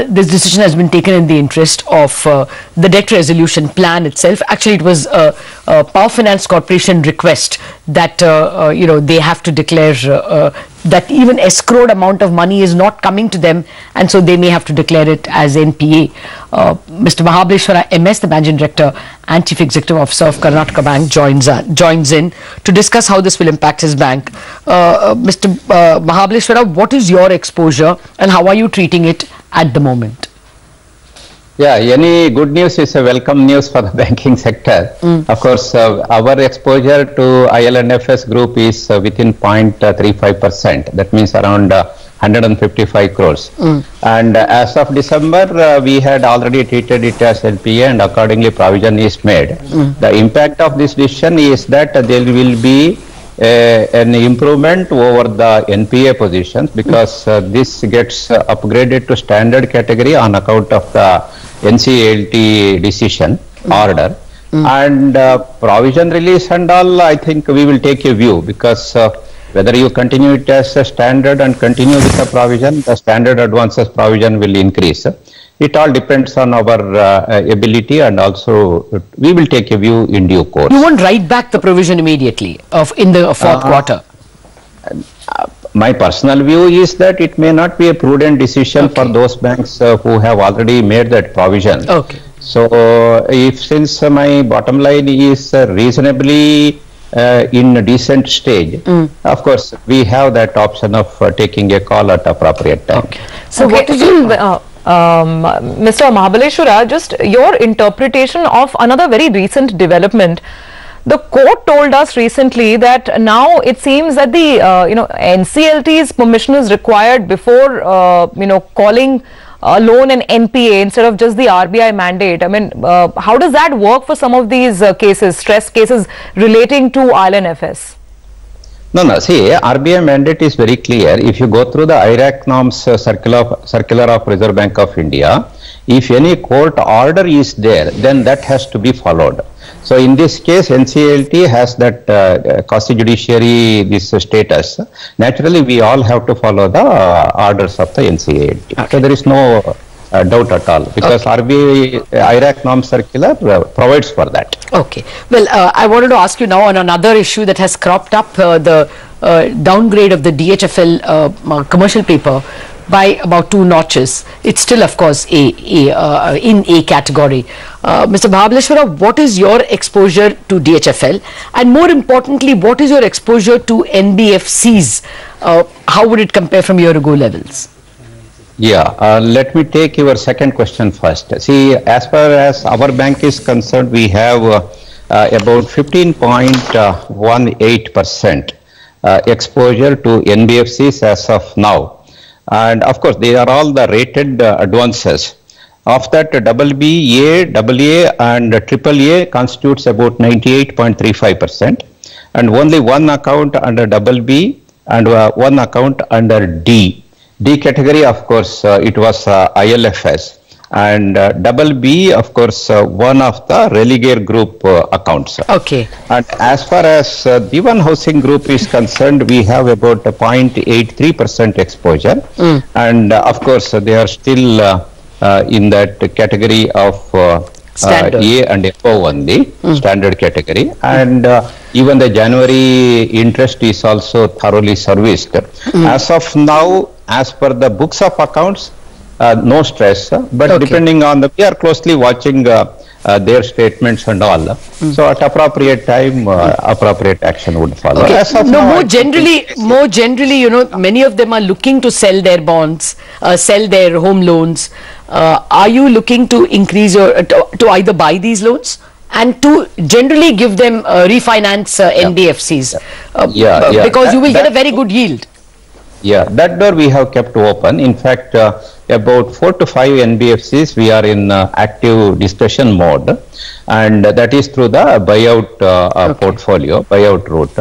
this decision has been taken in the interest of the debt resolution plan itself. Actually, it was a Power Finance Corporation request that they have to declare that even escrowed amount of money is not coming to them, and so they may have to declare it as NPA. Mr. Mahabaleshwara MS, the Managing Director and Chief Executive Officer of Karnataka Bank, joins in to discuss how this will impact his bank. Mr. Mahabaleshwara, what is your exposure and how are you treating it at the moment? Yeah, any good news is a welcome news for the banking sector. Of course, our exposure to IL&FS group is within 0.35%. That means around 155 crores. And as of December, we had already treated it as NPA and accordingly provision is made. The impact of this decision is that there will be an improvement over the NPA positions because this gets upgraded to standard category on account of the NCLT decision order. And provision release and all, I think we will take a view because whether you continue it as a standard and continue with the provision, the standard advances provision will increase. It all depends on our ability, and also we will take a view in due course. You won't write back the provision immediately in the fourth quarter? My personal view is that it may not be a prudent decision for those banks who have already made that provision. So, since my bottom line is reasonably in a decent stage, of course, we have that option of taking a call at appropriate time. So, what is your... Mr. Mahabaleshwara, just your interpretation of another very recent development. The court told us recently that now it seems that the NCLT's permission is required before calling a loan an NPA instead of just the RBI mandate. I mean, how does that work for some of these cases, stress cases relating to IL&FS? No, see, RBI mandate is very clear. If you go through the IRAC norms circular of Reserve Bank of India, if any court order is there, then that has to be followed. So in this case, NCLT has that quasi-judiciary status. Naturally, we all have to follow the orders of the NCLT. So there is no doubt at all, because RBI IRAC norm circular provides for that. Well, I wanted to ask you now on another issue that has cropped up, the downgrade of the DHFL commercial paper by about 2 notches. It's still, of course, in A category. Mr. Mahabaleshwara, what is your exposure to DHFL? And more importantly, what is your exposure to NBFCs? How would it compare from year ago levels? Yeah, let me take your second question first. See, as far as our bank is concerned, we have about 15.18% exposure to NBFCs as of now. And of course, they are all the rated advances. Of that, BB, A, AA and AAA constitutes about 98.35%. And only one account under BB and one account under D. D category, of course, it was IL&FS, and BB, of course, one of the relegate group accounts. And as far as Divan Housing Group is concerned, we have about 0.83% exposure, and of course, they are still in that category of A and above only, standard category, and even the January interest is also thoroughly serviced. As of now, as per the books of accounts, no stress, but depending on we are closely watching their statements and all. So at appropriate time, appropriate action would follow. More generally, many of them are looking to sell their bonds, sell their home loans. Are you looking to increase your, to either buy these loans and to generally give them refinance NBFCs? Because you will get a very good yield. Yeah, that door we have kept open. In fact, about 4 to 5 NBFCs we are in active discussion mode, and that is through the buyout portfolio, buyout route.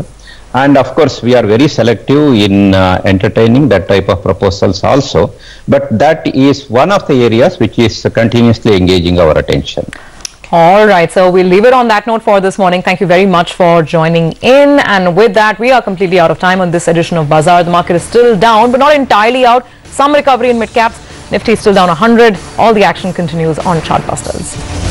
And of course, we are very selective in entertaining that type of proposals also. But that is one of the areas which is continuously engaging our attention. All right, so we'll leave it on that note for this morning. Thank you very much for joining in. And with that, we are completely out of time on this edition of Bazaar. The market is still down, but not entirely out. Some recovery in mid-caps. Nifty is still down 100. All the action continues on Chartbusters.